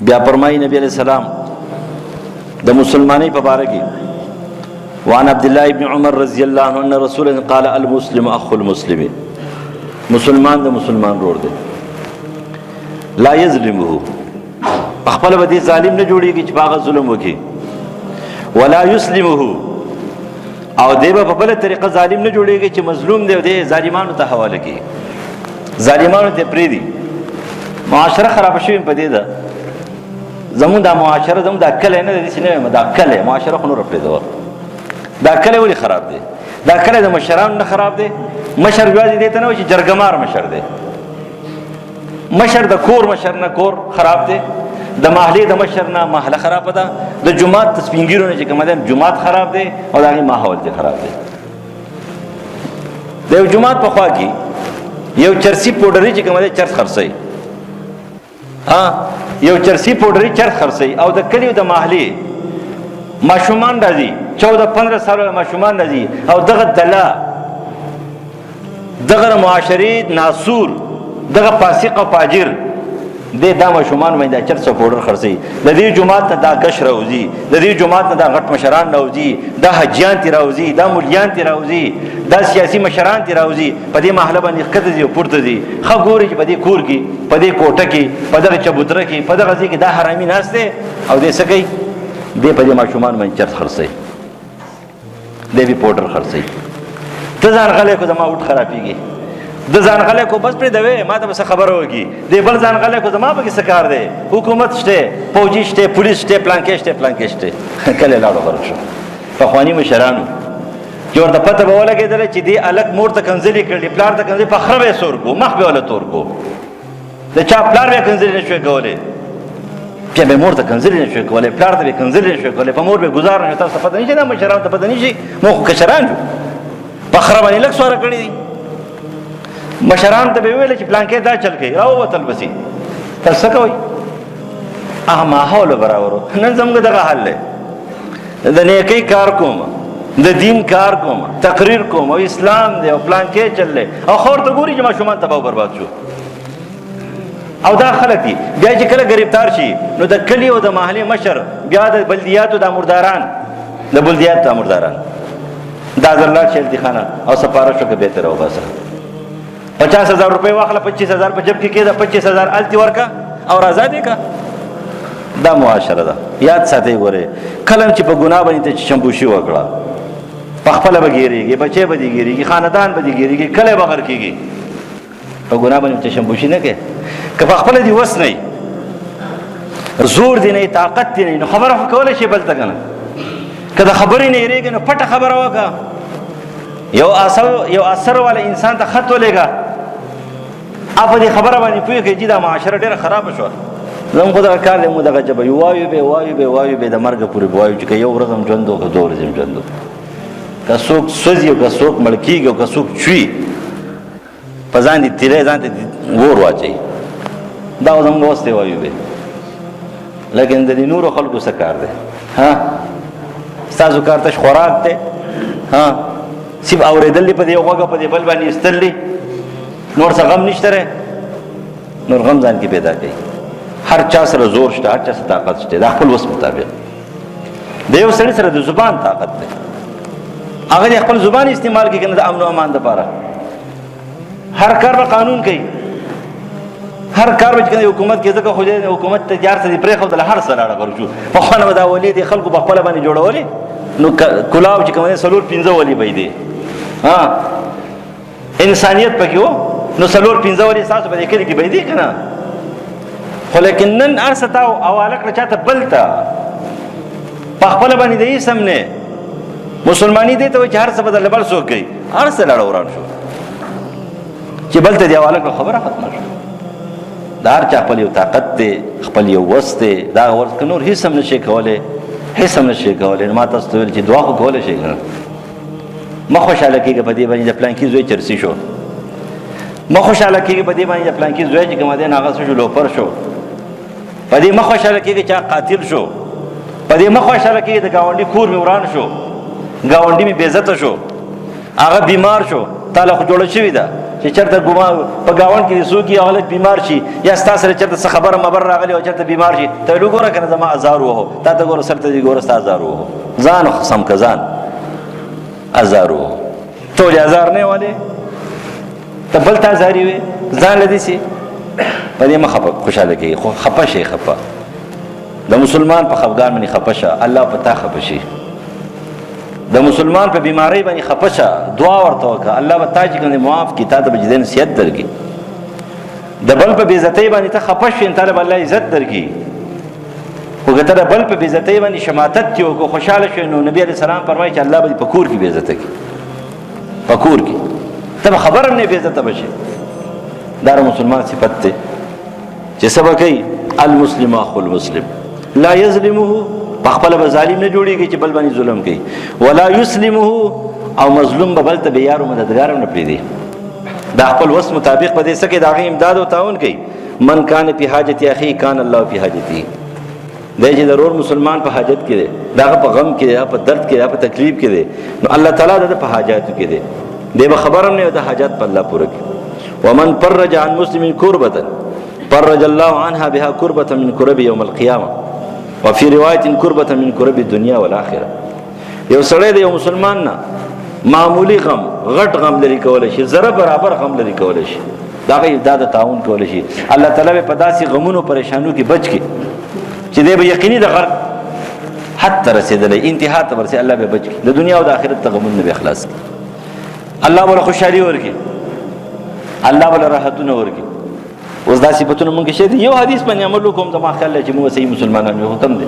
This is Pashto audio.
بیا فرمایي نبی علیہ السلام د مسلمانۍ په باره کې وعن عبد الله ابن عمر رضی الله عنه ان رسول الله قال المسلم اخو المسلم مسلمان د مسلمان ورور دی لا یظلمه خپل به ظالم نه جوړیږي چې باغ ظلم وکړي ولا یسلمه او دیبه په بل طریقه ظالم نه جوړیږي چې مظلوم دی او دی ظالمانو ته حواله کوي ظالمانو ته پریدي معاشره خراب شوی په دې ده زمون دا معاشره زمون دا کله نه دي سینه دا کله معاشره خو نور پریدو دا کله ولې خراب دی دا کله د مشرانو نه خراب دی مشر یوازې دی ته نه چې جرګمار مشر دی مشر د کور مشر نه کور خراب دی د محلې د مشر نه محله خراب ده د جماعت تسپینګیرو نه چې کوم ده جماعت خراب دی او دغه ماحول دی خراب دی د جماعت په خوا کې یو چرسی پودری چې کوم ده چرس خرڅي یو چرسی پودری چرس خرڅي او د کلیو د محلې ماشومان راځي 14-15 سال ماشومان راځي او دغه دلا دغه معاشري ناسور دغه فاسق او فاجر دا ماشومان باندې دا چرس پودر خرڅي د دې جماعت ته دا غش راوځي د دې جماعت ته دا غټ مشران راوځي دا حجیان تی راوځي دا مولیان تی راوځي دا سیاسي مشران تی راوځي په دې محله باندې کته دي پورته دي خګوري چې په دې کور کې په دې کوټه کې په دغه چبوتره کې په دغه ځای کې دا حرامي ناشته او دې سګي دې په دې ماشومان باندې چرس خرڅي دې به پودر خرڅي ته ځان غلې کو زما وټ خرابيږي د ځان غلې کو بس پرې دوي ما ته بس خبره وږي د بل ځان غلې کو زما به کې سکار دی حکومت شته فوجي شته پولیس شته پلانکې شته کله لاړو ورشو په خواني مشرانو جوړ د پته به ولګېدل چې دی الک مور ته کنځلي کړي پلار ته کنځلي په خرابې سور کو مخ به ولا تور کو د چا پلار به کنځلي نشوي کولای چې به مور ته کنځلي نشوي کولای پلار ته به کنځلي نشوي کولای په مور به گزار نه تاسو پته نشي دا مشرانو ته پته نشي مو کشران په خرابې لک سوره کړی مشران ته به ویل چې پلانکې دا چل کوي او وتل بسي تر څه کوي ماحول برابرو نن زموږ دغه حال دی د نیکی کار کوم د دین کار کوم تقریر کوم او اسلام دی او پلانکې چللې او خور ته ګوري چې ماشومان تباہ برباد شو او دا خلک دي بیا چې کله گرفتار شي نو د کلی او د محلي مشر بیا د بلدیاتو د امرداران د بلدیاتو د امرداران دا الله چلتی خانه او سپاره شو کې به تر او بس 50,000 روپے واخله 25,000 په جب کې کېده 25,000 التی ورکا او آزادې کا دا معاشره ده یاد ساتئ ګوره کلم چې په ګناه باندې ته شمبوشي وکړه په خپل بګیریږي بچي بګیریږي خاندان بګیریږي کله بغیر کېږي په ګناه باندې ته شمبوشي نه کې که په خپل دی وس نه زور دی نه طاقت دی نه خبره کول شي بل تګنه کله خبرې نه ریږي نو پټه خبره وکړه یو اثر والا انسان ته خط ولېګا اپ دې خبره باندې پوهه کې چې دا معاشره ډیره خراب شو زموږ دغه کار دی موږ دغه جبه وایو به د مرګ پورې وایو چې یو ورځ هم ژوندو که دوه ورځې هم ژوندو که څوک سوځي او که څوک مړ کېږي او که څوک چوي په ځان دې تیری ځان ته اور واچوي دا زموږ اوس دی وایو به لیکن د دې نورو خلکو څه کار دی ستاسو کار ته خوراک دی سیب اوریدل په دې غوګه په دې بل باندې استللی نور څه غم نشته نور غم ځان کې پیدا کوي هر چا سره زور شته هر چا سره طاقت شته د خپل وس مطابق د یو سړي سره د زبان طاقت ده هغه خپل زبان استعمال کوي کنه د امن او امان لپاره هر کار په قانون کوي هر کار به کنه حکومت کې ځکه خو دې حکومت ته جار سره پرې خو د هر سره راغورځو په خوانه دا ولې د خلکو په خپل باندې جوړولې نو کلاو چې کومه سلور 15 ولې به دي انسانیت پکې وو نو سلور 15 ولې تاسو به کې به دي کنه خو لیکن نن ارستا او الک چاته بلتا په خپل باندې دې سمنه مسلمانی دې ته هر څه بدل بل سو کوي هر څه لړ وران شو چې بلته دی الک خبره ختمه شو دار چا خپل یو طاقت دی خپل یو وسته دا ورته نور هیڅ هم نشي کولای هیڅ هم نشي کولای ما تاسو ته ویل چې دعا وکولای شي ما خوشاله کېږي په دې باندې د پلان کې زوی چرسي شو ما خوشاله کېږي په دې باندې د پلان کې زوی چې کوم دې ناغه شو لوپر شو په دې ما خوشاله کېږي چې قاتل شو په دې ما خوشاله کېږي د گاونډي کور می وران شو گاونډي می بے عزت شو هغه بیمار شو تعالی خو جوړ شوی دا چې چرته ګمان په گاوند کې څوک یو هلک بیمار شي یا ستا سره چرته څه خبره مبر راغلی او چرته بیمار شي ته لو ګوره کنه زما ازار وو تا ته ګوره سره ته ګوره ستا ازار وو ځان سم کزان ازار وو ټول ازار نه والے ته بل تا زاری وي ځان لدی سي په دې مخه خوشاله کی خو خپه شي خپه د مسلمان په خفګان باندې خپه شه الله په تا خپه شي د مسلمان په بیماری باندې خپه شه دعا ورته وکړه الله به تا چې کوم معاف کی تا ته به دې نصیحت درکړي د بل په بې عزتۍ باندې ته خپه شې ته به الله عزت درکړي خو که ته د بل په بې عزتۍ باندې شماتت کې وکړو خوشحاله شوې نو نبي علیه السلام فرمایي چې الله به دې په کور کې بې عزته کړي په کور کې ته به خبر هم نه بې عزته به شې دا د مسلمان صفت دی چې څه به کوي المسلم اخو المسلم لا یظلمه په خپله به ظالم نه جوړېږي چې بل باندې ظلم کوي ولا یسلمه او مظلوم به بل ته بې یار او مددګار هم نه پرېږدي دا خپل وس مطابق به دې څه کوي د هغې امداد او تعاون کوي من کان فی حاجت اخی کان الله فی حاجته دی چې ضرور مسلمان په حاجت کې دی د هغه په غم کې دی په درد کې دی په تکلیف کې دی نو الله تعالی د په حاجاتو کې دی دی به خبر هم نه د حاجات په الله پوره کړي ومن فرج عن مسلم کربة فرج الله عنها بها کربة من کرب یوم القیامه وفي روایت کربة من کرب الدنیا والآخره یو سړی د یو مسلمان نه معمولی غم غټ غم لري کولی شي ذره برابر غم لري کولی شي دا غي دا د تعاون کولی شي الله تعالی په داسې غمونو پریشانو کې بچ کی چې دی به یقیني د غرق حتی رسیدلی انتها ته ورسي الله به بچ کی د دنیا او د آخرت ته غمونه به اخلاص کی الله ولا خوشحالي ورکی الله ولا راحتونه ورکی اوس دا صفاتونه مونږ کې شه یو حدیث باندې عمل وکوم زما خیال چې موږ صحیح مسلمانان یو حکم دی